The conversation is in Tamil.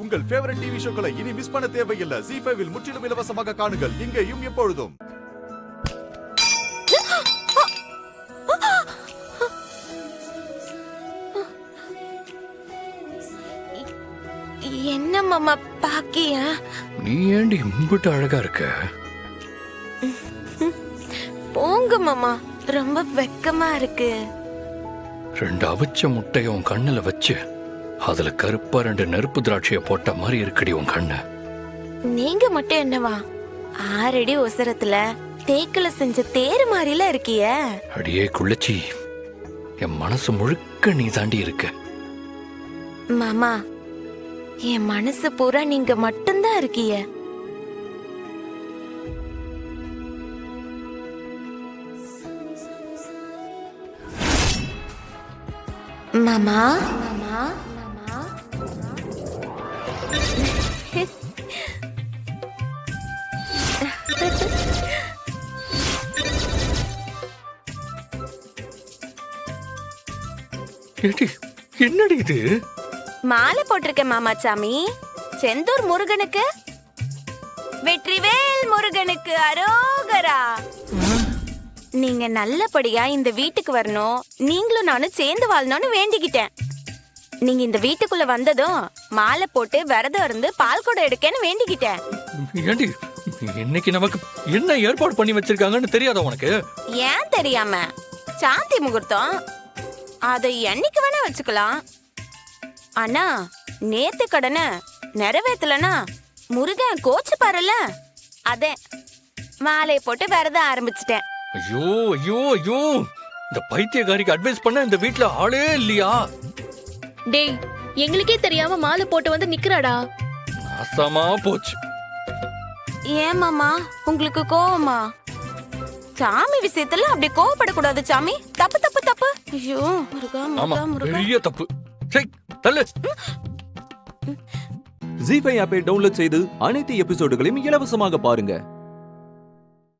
உங்கள் ஃபேவரட் டிவி ஷோக்களை இனி மிஸ் பண்ண தேவையில்லை. ZEE5 இல் முற்றிலும் இலவசமாக காணுங்கள். இங்கேயும் எப்பொழுதும். என்ன மாமா பாக்கியா? நீ ஏண்டி இம்பிட்டு அழகா இருக்க? போங்க மாமா, ரொம்ப வெக்கமா இருக்கு. 2 அவிச்ச முட்டைய உன் கண்ணுல வச்சு அதுல கருப்பா 2 நெருப்பு திராட்சைய போட்ட மாதிரி இருக்குடி உன் கண்ணு. நீங்க மட்டும் என்னவா 6 அடி உசரத்துல தேக்குல செஞ்ச தேர் மாதிரில இருக்கிய. அடியே குள்ளச்சி, என் மனசு முழுக்க நீ தாண்டி இருக்க. மாமா, என் மனசு பூரா நீங்க மட்டும்தான் இருக்கிய. மாமா மாமா மாமா ஏடி, என்னடி இது? மாலை போட்டிருக்கேன் மாமா சாமி. செந்தூர் முருகனுக்கு, வெற்றிவேல் முருகனுக்கு அரோகரா. நீங்க நல்லபடியா இந்த வீட்டுக்கு வரணும், நீங்களும் நானும் சேர்ந்து வாழணும்னு வேண்டிக்கிட்டேன். நீங்க இந்த வீட்டுக்குள்ள வந்ததும் மாலை போட்டு விரதம் இருந்து பால் குடம் எடுக்கன்னு வேண்டிக்கிட்டேன். ஏண்டி, இன்னைக்கு நமக்கு என்ன ஏற்பாடு பண்ணி வச்சிருக்காங்கன்னு தெரியாதா உனக்கு? ஏன் தெரியாம? சாந்தி முகூர்த்தம், அதை என்னைக்கு வேணா வச்சுக்கலாம். ஆனா நேத்து கடனை நிறைவேற்றலனா முருகன் கோச்சு பாருல, அதே மாலையை போட்டு விரதம் ஆரம்பிச்சிட்டேன். ஐயோ ஐயோ ஐயோ, இந்த பைத்தியக்காரிக்கு அட்வைஸ் பண்ண இந்த வீட்ல ஆளே இல்லையா? டேய், எங்களுக்கே தெரியாம மாலை போட்டு வந்து நிக்கறாடா. நாசமா போச்சு. ஏன் மாமா, உங்களுக்கு கோவமா? சாமி விஷயத்துல அப்படி கோவப்படக்கூடாது சாமி. தப்பு தப்பு தப்பு. ஐயோ முருகா ஆமா, முருகா முருகா. பெரிய தப்பு. சரி, தள்ளு. ZEE5 ஆப்பை டவுன்லோட் செய்து அனைத்து எபிசோடுகளையும் இலவசமாக பாருங்க.